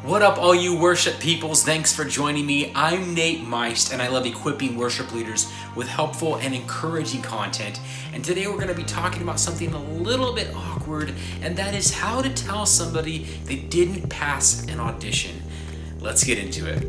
What up, all you worship peoples? Thanks for joining me. I'm Nate Meist, and I love equipping worship leaders with helpful and encouraging content. And today we're going to be talking about something a little bit awkward, and that is how to tell somebody they didn't pass an audition. Let's get into it.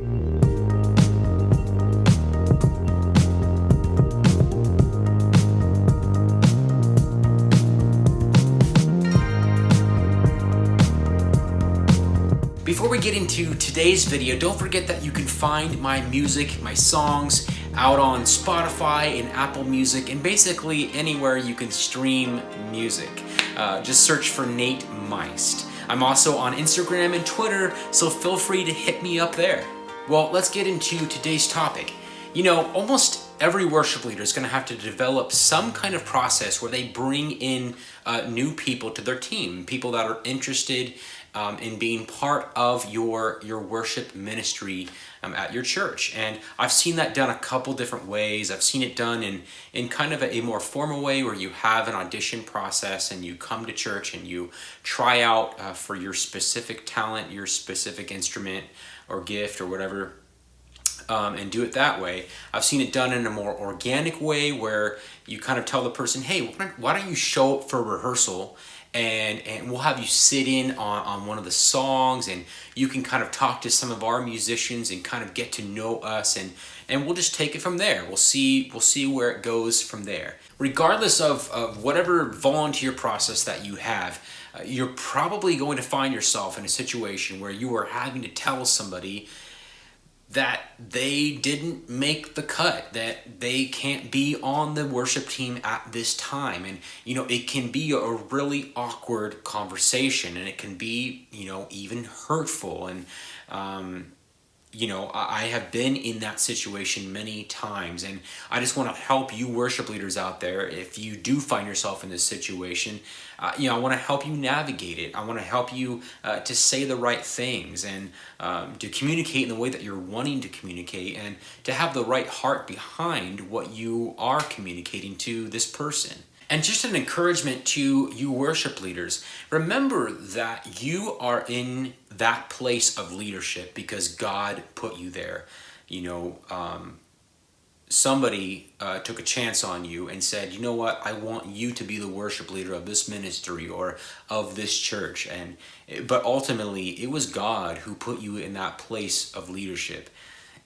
Before we get into today's video, don't forget that you can find my music, my songs, out on Spotify and Apple Music, and basically anywhere you can stream music. Just search for Nate Meist. I'm also on Instagram and Twitter, so feel free to hit me up there. Well, let's get into today's topic. You know, almost every worship leader is going to have to develop some kind of process where they bring in new people to their team, people that are interested in being part of your worship ministry at your church. And I've seen that done a couple different ways. I've seen it done in kind of a more formal way where you have an audition process and you come to church and you try out for your specific talent, your specific instrument or gift or whatever, and do it that way. I've seen it done in a more organic way where you kind of tell the person, hey, why don't you show up for rehearsal and we'll have you sit in on one of the songs, and you can kind of talk to some of our musicians and kind of get to know us, and we'll just take it from there. We'll see where it goes from there. Regardless of whatever volunteer process that you have, you're probably going to find yourself in a situation where you are having to tell somebody that they didn't make the cut, that they can't be on the worship team at this time. And, you know, it can be a really awkward conversation, and it can be, you know, even hurtful. And, you know, I have been in that situation many times, and I just want to help you worship leaders out there. If you do find yourself in this situation, you know, I want to help you navigate it. I want to help you to say the right things and to communicate in the way that you're wanting to communicate, and to have the right heart behind what you are communicating to this person. And just an encouragement to you worship leaders, remember that you are in that place of leadership because God put you there. You know, somebody took a chance on you and said, you know what, I want you to be the worship leader of this ministry or of this church. But ultimately, it was God who put you in that place of leadership.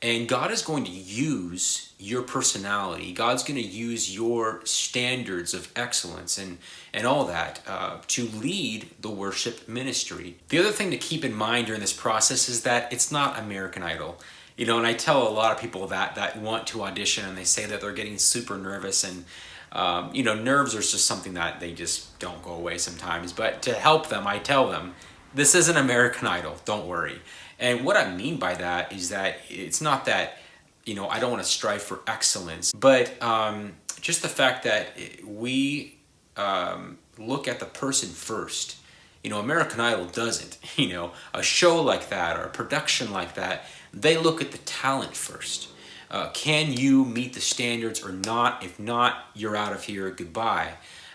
And God is going to use your personality. God's going to use your standards of excellence and all that to lead the worship ministry. The other thing to keep in mind during this process is that it's not American Idol. You know, and I tell a lot of people that want to audition, and they say that they're getting super nervous, and you know, nerves are just something that they just don't go away sometimes. But to help them, I tell them, this isn't American Idol, don't worry. And what I mean by that is that it's not that, you know, I don't want to strive for excellence, but just the fact that we look at the person first. You know, American Idol doesn't. You know, a show like that or a production like that, they look at the talent first. Can you meet the standards or not? If not, you're out of here, goodbye.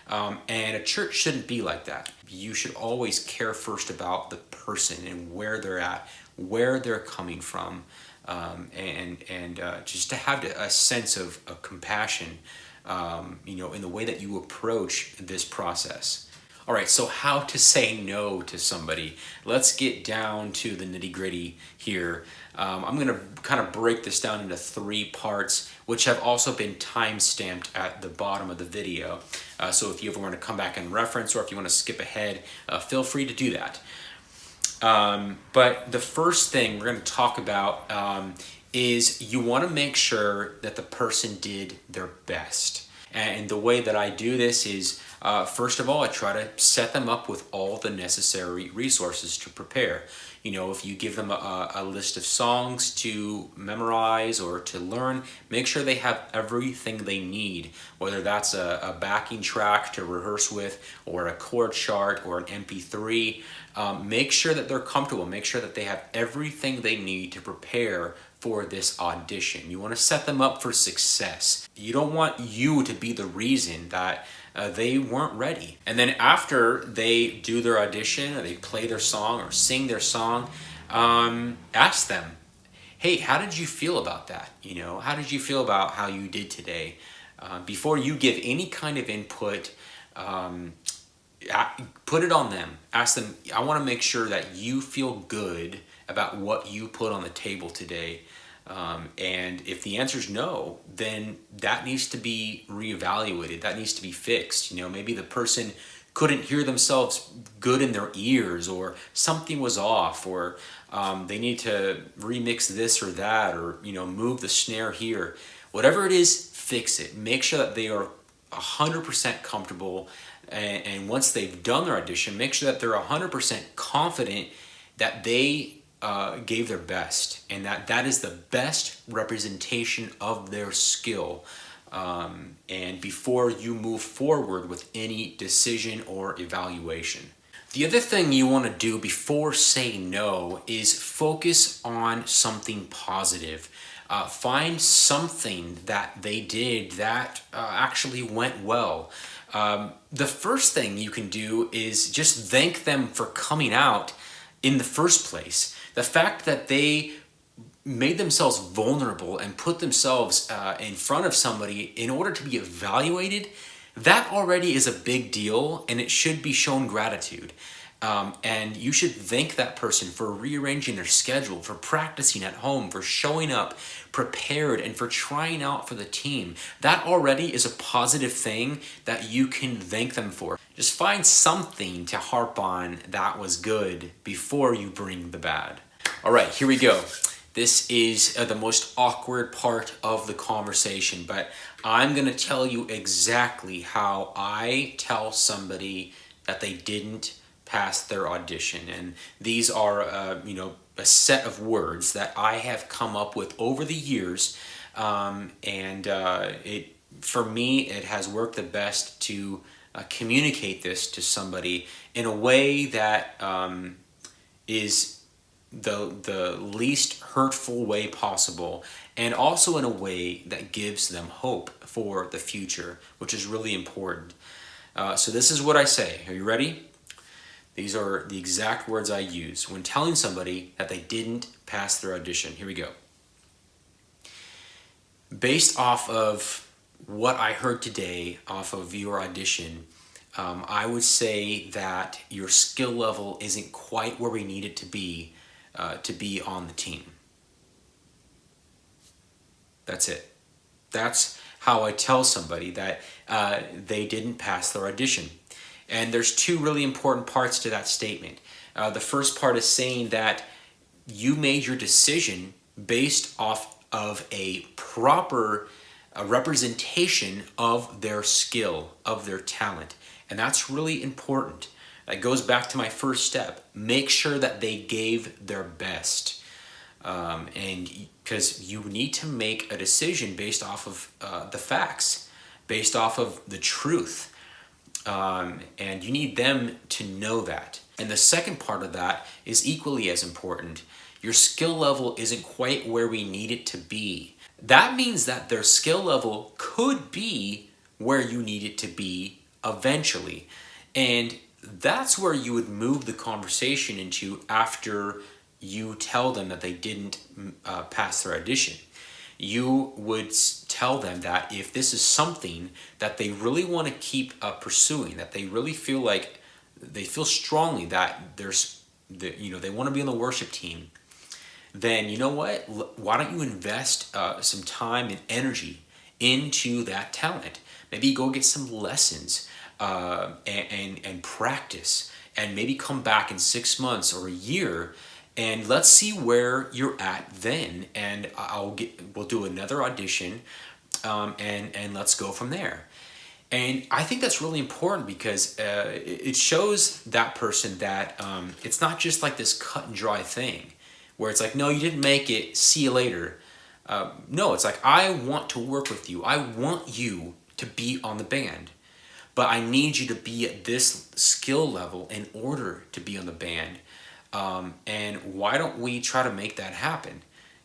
And a church shouldn't be like that. You should always care first about the person and where they're at, where they're coming from, and just to have a sense of compassion, you know, in the way that you approach this process. All right, so how to say no to somebody. Let's get down to the nitty-gritty here. I'm going to kind of break this down into 3 parts, which have also been time-stamped at the bottom of the video. So if you ever want to come back and reference, or if you want to skip ahead, feel free to do that. But the first thing we're going to talk about is you want to make sure that the person did their best. And the way that I do this is, first of all, I try to set them up with all the necessary resources to prepare. You know, if you give them a list of songs to memorize or to learn, make sure they have everything they need, whether that's a backing track to rehearse with, or a chord chart, or an MP3. Make sure that they're comfortable. Make sure that they have everything they need to prepare for this audition. You want to set them up for success. You don't want you to be the reason that they weren't ready. And then after they do their audition, or they play their song or sing their song, Ask them, hey, how did you feel about that? You know, how did you feel about how you did today? Before you give any kind of input, put it on them. Ask them, I want to make sure that you feel good about what you put on the table today. And if the answer is no, then that needs to be reevaluated. That needs to be fixed. You know, maybe the person couldn't hear themselves good in their ears, or something was off, or they need to remix this or that, or, you know, move the snare here. Whatever it is, fix it. Make sure that they are 100% comfortable. And once they've done their audition, make sure that they're 100% confident that they gave their best, and that is the best representation of their skill. And before you move forward with any decision or evaluation. The other thing you want to do before saying no is focus on something positive. Find something that they did that actually went well. The first thing you can do is just thank them for coming out in the first place. The fact that they made themselves vulnerable and put themselves in front of somebody in order to be evaluated, that already is a big deal, and it should be shown gratitude. And you should thank that person for rearranging their schedule, for practicing at home, for showing up prepared, and for trying out for the team. That already is a positive thing that you can thank them for. Just find something to harp on that was good before you bring the bad. All right, here we go. This is the most awkward part of the conversation, but I'm gonna tell you exactly how I tell somebody that they didn't pass their audition. And these are, a set of words that I have come up with over the years. For me, it has worked the best to communicate this to somebody in a way that is the least hurtful way possible, and also in a way that gives them hope for the future, which is really important. So this is what I say. Are you ready? These are the exact words I use when telling somebody that they didn't pass their audition. Here we go. Based off of what I heard today, off of your audition, I would say that your skill level isn't quite where we need it to be on the team. That's it. That's how I tell somebody that they didn't pass their audition. And there's two really important parts to that statement. The first part is saying that you made your decision based off of a proper representation of their skill, of their talent. And that's really important. That goes back to my first step. Make sure that they gave their best. And because you need to make a decision based off of the facts, based off of the truth. And you need them to know that. And the second part of that is equally as important. Your skill level isn't quite where we need it to be. That means that their skill level could be where you need it to be eventually. And that's where you would move the conversation into after you tell them that they didn't pass their audition. You would tell them that if this is something that they really want to keep pursuing, that they really feel like, they feel strongly that they want to be on the worship team, then you know what? Why don't you invest some time and energy into that talent? Maybe go get some lessons and practice, and maybe come back in 6 months or a year, and let's see where you're at then. And we'll do another audition, and let's go from there. And I think that's really important because it shows that person that it's not just like this cut and dry thing where it's like, no, you didn't make it, see you later. No, it's like, I want to work with you. I want you to be on the band, but I need you to be at this skill level in order to be on the band. And why don't we try to make that happen?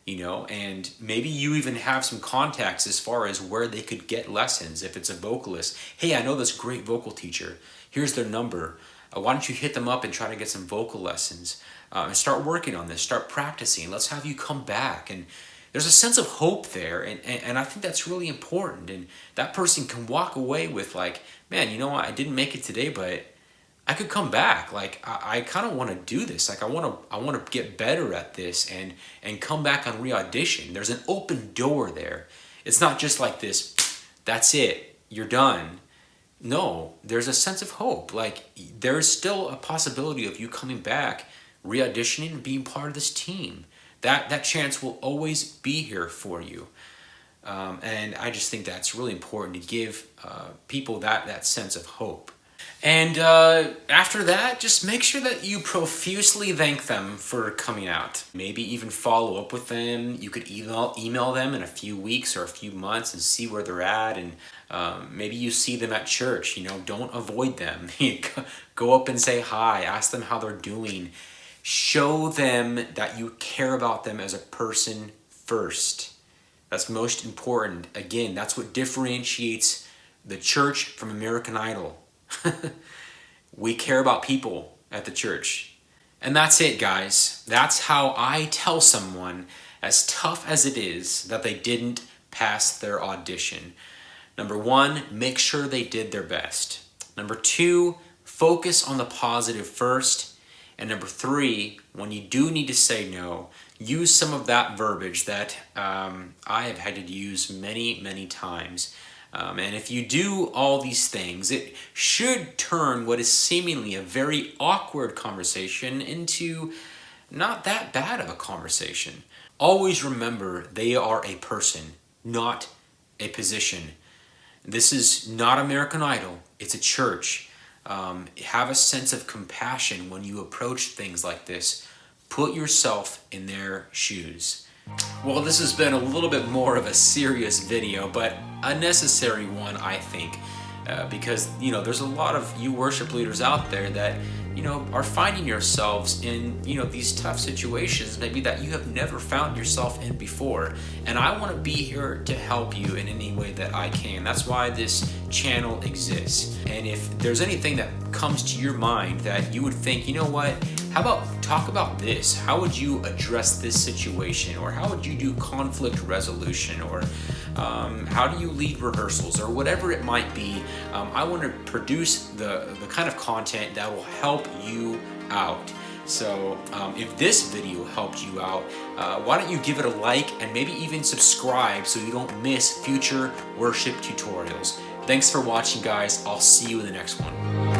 And maybe you even have some contacts as far as where they could get lessons. If it's a vocalist, hey, I know this great vocal teacher. Here's their number. Why don't you hit them up and try to get some vocal lessons? and start working on this, start practicing. Let's have you come back. And there's a sense of hope there, and I think that's really important. And that person can walk away with like, man, you know what, I didn't make it today, but I could come back. Like I kind of want to do this. Like I want to get better at this and come back on re-audition. There's an open door there. It's not just like this, that's it, you're done. No, there's a sense of hope. Like there's still a possibility of you coming back, re-auditioning, and being part of this team. That chance will always be here for you. And I just think that's really important to give people that sense of hope. And after that, just make sure that you profusely thank them for coming out. Maybe even follow up with them. You could email them in a few weeks or a few months and see where they're at. And maybe you see them at church. Don't avoid them. Go up and say hi. Ask them how they're doing. Show them that you care about them as a person first. That's most important. Again, that's what differentiates the church from American Idol. We care about people at the church. And that's it, guys. That's how I tell someone, as tough as it is, that they didn't pass their audition. Number one, make sure they did their best. Number two, focus on the positive first. And number three, when you do need to say no, use some of that verbiage that I have had to use many, many times. And if you do all these things, it should turn what is seemingly a very awkward conversation into not that bad of a conversation. Always remember they are a person, not a position. This is not American Idol, it's a church. Have a sense of compassion when you approach things like this. Put yourself in their shoes. Well, this has been a little bit more of a serious video, but a necessary one, I think, because, there's a lot of you worship leaders out there that, are finding yourselves in, these tough situations, maybe that you have never found yourself in before. And I want to be here to help you in any way that I can. That's why this channel exists. And if there's anything that comes to your mind that you would think, you know what, how about talk about this? How would you address this situation? Or how would you do conflict resolution? Or how do you lead rehearsals? Or whatever it might be. I want to produce the kind of content that will help you out. So if this video helped you out, why don't you give it a like and maybe even subscribe so you don't miss future worship tutorials. Thanks for watching, guys. I'll see you in the next one.